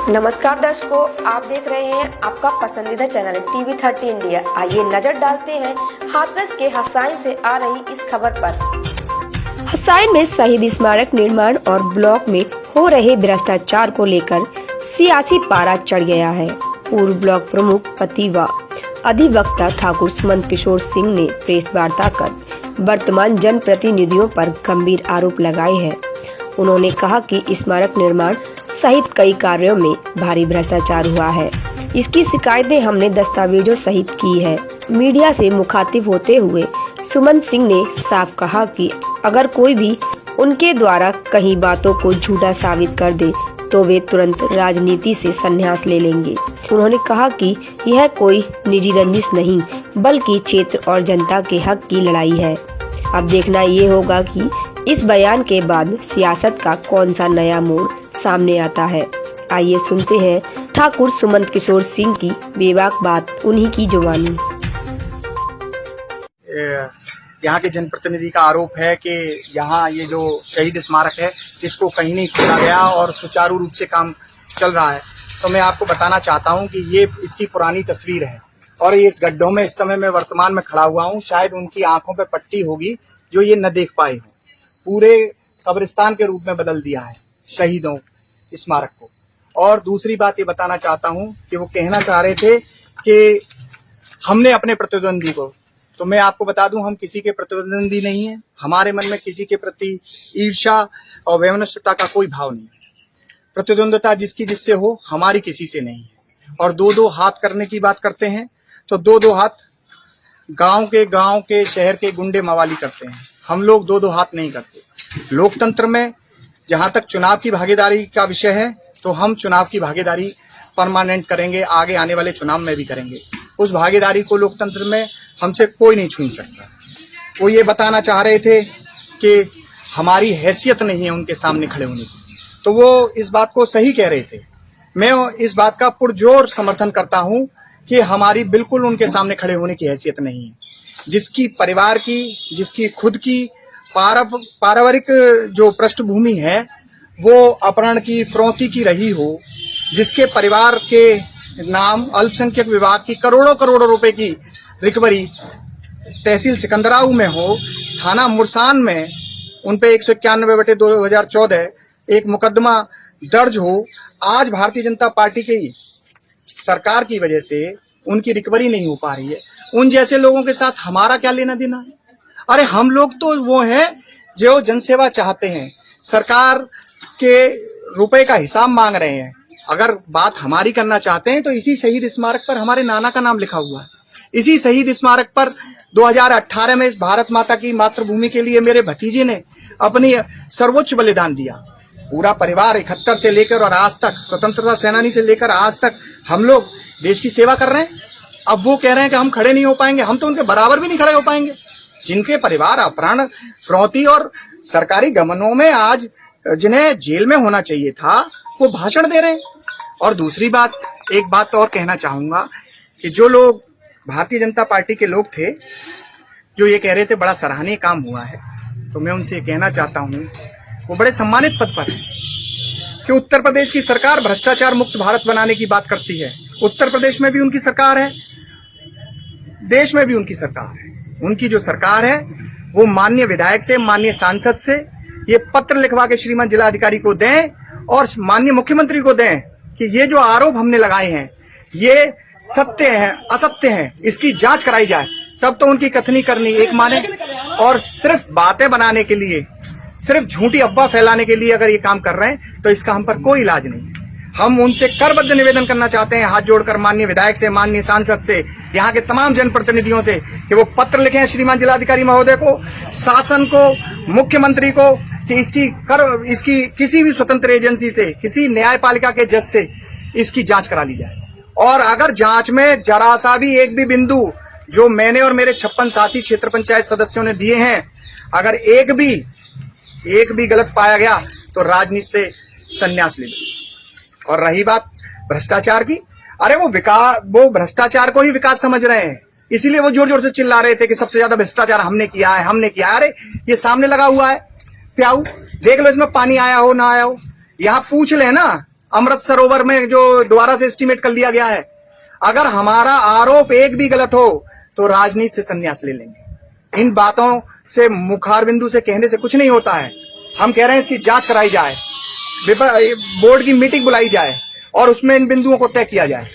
नमस्कार दर्शकों, आप देख रहे हैं आपका पसंदीदा चैनल TV30 इंडिया। आइए नजर डालते हैं हाथरस के हसाइन से आ रही इस खबर पर। हसाइन में शहीद स्मारक निर्माण और ब्लॉक में हो रहे भ्रष्टाचार को लेकर सियासी पारा चढ़ गया है। पूर्व ब्लॉक प्रमुख पति व अधिवक्ता ठाकुर सुमंत किशोर सिंह ने प्रेस वार्ता कर वर्तमान जनप्रतिनिधियों पर गंभीर आरोप लगाए हैं। उन्होंने कहा कि स्मारक निर्माण सहित कई कार्यों में भारी भ्रष्टाचार हुआ है। इसकी शिकायतें हमने दस्तावेजों सहित की है। मीडिया से मुखातिब होते हुए सुमंत सिंह ने साफ कहा कि अगर कोई भी उनके द्वारा कहीं बातों को झूठा साबित कर दे तो वे तुरंत राजनीति से संन्यास ले लेंगे। उन्होंने कहा कि यह कोई निजी रंजिश नहीं बल्कि क्षेत्र और जनता के हक की लड़ाई है। अब देखना ये होगा कि इस बयान के बाद सियासत का कौन सा नया मोड़ सामने आता है। आइए सुनते हैं ठाकुर सुमंत किशोर सिंह की बेबाक बात, उन्हीं की जुबानी। यहाँ के जनप्रतिनिधि का आरोप है कि यहाँ ये जो शहीद स्मारक है इसको कहीं नहीं खोला गया और सुचारू रूप से काम चल रहा है। तो मैं आपको बताना चाहता हूँ कि ये इसकी पुरानी तस्वीर है और ये इस गड्ढों में इस समय मैं वर्तमान में खड़ा हुआ हूँ। शायद उनकी आंखों पे पट्टी होगी जो ये न देख पाए हो। पूरे कब्रिस्तान के रूप में बदल दिया है शहीदों स्मारक को। और दूसरी बात ये बताना चाहता हूँ कि वो कहना चाह रहे थे कि हमने अपने प्रतिद्वंदी को, तो मैं आपको बता दूं हम किसी के प्रतिद्वंदी नहीं है। हमारे मन में किसी के प्रति ईर्ष्या और वैमनस्यता का कोई भाव नहीं है। प्रतिद्वंदता जिसकी जिससे हो, हमारी किसी से नहीं है। और दो दो हाथ करने की बात करते हैं तो दो दो हाथ गांव के शहर के गुंडे मवाली करते हैं। हम लोग दो दो हाथ नहीं करते। लोकतंत्र में जहां तक चुनाव की भागीदारी का विषय है तो हम चुनाव की भागीदारी परमानेंट करेंगे, आगे आने वाले चुनाव में भी करेंगे। उस भागीदारी को लोकतंत्र में हमसे कोई नहीं छीन सकता। वो ये बताना चाह रहे थे कि हमारी हैसियत नहीं है उनके सामने खड़े होने की, तो वो इस बात को सही कह रहे थे। मैं इस बात का पुरजोर समर्थन करता हूं कि हमारी बिल्कुल उनके सामने खड़े होने की हैसियत नहीं है। जिसकी परिवार की, जिसकी खुद की पारिवारिक जो पृष्ठभूमि है वो अपहरण की, फिरौती की रही हो, जिसके परिवार के नाम अल्पसंख्यक विभाग की करोड़ों करोड़ों रुपए की रिकवरी तहसील सिकंदराऊ में हो, थाना मुरसान में उन पे 191/2014 एक मुकदमा दर्ज हो, आज भारतीय जनता पार्टी की सरकार की वजह से उनकी रिकवरी नहीं हो पा रही है। उन जैसे लोगों के साथ हमारा क्या लेना देना है? अरे हम लोग तो वो हैं जो जनसेवा चाहते हैं, सरकार के रुपए का हिसाब मांग रहे हैं। अगर बात हमारी करना चाहते हैं तो इसी शहीद स्मारक पर हमारे नाना का नाम लिखा हुआ है। इसी शहीद स्मारक पर 2018 में इस भारत माता की मातृभूमि के लिए मेरे भतीजे ने अपनी सर्वोच्च बलिदान दिया। पूरा परिवार 71 से लेकर और आज तक, स्वतंत्रता सेनानी से लेकर आज तक हम लोग देश की सेवा कर रहे हैं। अब वो कह रहे हैं कि हम खड़े नहीं हो पाएंगे। हम तो उनके बराबर भी नहीं खड़े हो पाएंगे। जिनके परिवार अपहरण, फिरौती और सरकारी गमनों में आज जिन्हें जेल में होना चाहिए था वो भाषण दे रहे हैं। और दूसरी बात, एक बात और कहना चाहूंगा कि जो लोग भारतीय जनता पार्टी के लोग थे जो ये कह रहे थे बड़ा सराहनीय काम हुआ है, तो मैं उनसे कहना चाहता हूँ वो बड़े सम्मानित पद पर है कि उत्तर प्रदेश की सरकार भ्रष्टाचार मुक्त भारत बनाने की बात करती है। उत्तर प्रदेश में भी उनकी सरकार है, देश में भी उनकी सरकार है। उनकी जो सरकार है वो माननीय विधायक से, माननीय सांसद से ये पत्र लिखवा के श्रीमान जिलाधिकारी को दें और माननीय मुख्यमंत्री को दें कि ये जो आरोप हमने लगाए हैं ये सत्य है, असत्य है, इसकी जांच कराई जाए। तब तो उनकी कथनी करनी एक माने। और सिर्फ बातें बनाने के लिए, सिर्फ झूठी अफवाह फैलाने के लिए अगर ये काम कर रहे हैं तो इसका हम पर कोई इलाज नहीं है। हम उनसे करबद्ध निवेदन करना चाहते हैं, हाथ जोड़कर, माननीय विधायक से, माननीय सांसद से, यहाँ के तमाम जनप्रतिनिधियों से कि वो पत्र लिखें श्रीमान जिलाधिकारी महोदय को, शासन को, मुख्यमंत्री को कि इसकी किसी भी स्वतंत्र एजेंसी से, किसी न्यायपालिका के जज से इसकी जांच करा ली जाए। और अगर जांच में जरा सा भी एक भी बिंदु जो मैंने और मेरे 56 साथी क्षेत्र पंचायत सदस्यों ने दिए हैं, अगर एक भी गलत पाया गया तो राजनीति से संन्यास ले लो। और रही बात भ्रष्टाचार की, अरे वो भ्रष्टाचार को ही विकास समझ रहे हैं, इसीलिए वो जोर जोर से चिल्ला रहे थे कि सबसे ज्यादा भ्रष्टाचार हमने किया है, हमने किया है। अरे ये सामने लगा हुआ है, प्याऊ देख लो, इसमें पानी आया हो ना आया हो, यहाँ पूछ ले ना। अमृत सरोवर में जो दोबारा से एस्टीमेट कर लिया गया है। अगर हमारा आरोप एक भी गलत हो तो राजनीति से संन्यास ले लेंगे। इन बातों से मुखार बिंदु से कहने से कुछ नहीं होता है। हम कह रहे हैं इसकी जांच कराई जाए, बोर्ड की मीटिंग बुलाई जाए और उसमें इन बिंदुओं को तय किया जाए।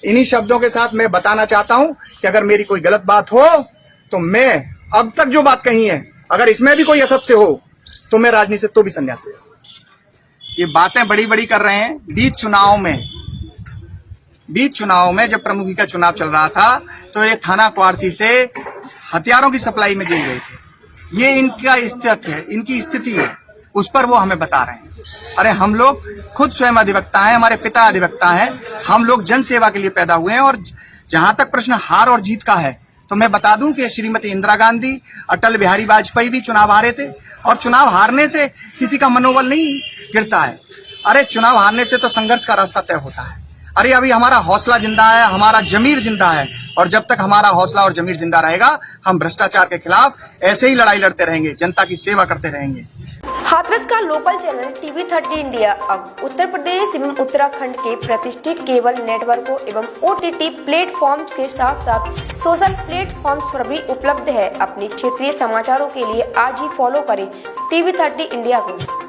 इन्हीं शब्दों के साथ मैं बताना चाहता हूं कि अगर मेरी कोई गलत बात हो तो मैं अब तक जो बात कही है, अगर इसमें भी कोई असत्य हो तो मैं राजनीति से तो भी संन्यास लूंगा। ये बातें बड़ी बड़ी कर रहे हैं। बीच चुनाव में जब प्रमुखी का चुनाव चल रहा था तो ये थाना क्वारसी से हथियारों की सप्लाई में दिए गए थे। ये इनका स्थिति है, इनकी स्थिति है, उस पर वो हमें बता रहे हैं। अरे हम लोग खुद स्वयं अधिवक्ता हैं, हमारे पिता अधिवक्ता हैं, हम लोग जन सेवा के लिए पैदा हुए हैं। और जहां तक प्रश्न हार और जीत का है तो मैं बता दूं कि श्रीमती इंदिरा गांधी, अटल बिहारी वाजपेयी भी चुनाव हारे थे और चुनाव हारने से किसी का मनोबल नहीं गिरता है। अरे चुनाव हारने से तो संघर्ष का रास्ता तय होता है। अरे अभी हमारा हौसला जिंदा है, हमारा जमीर जिंदा है और जब तक हमारा हौसला और जमीर जिंदा रहेगा हम भ्रष्टाचार के खिलाफ ऐसे ही लड़ाई लड़ते रहेंगे, जनता की सेवा करते रहेंगे। हाथरस का लोकल चैनल टीवी 30 इंडिया अब उत्तर प्रदेश एवं उत्तराखंड के प्रतिष्ठित केबल नेटवर्कों एवं OTT प्लेटफॉर्म्स के साथ साथ सोशल प्लेटफॉर्म्स पर भी उपलब्ध है। अपने क्षेत्रीय समाचारों के लिए आज ही फॉलो करें टीवी 30 इंडिया को।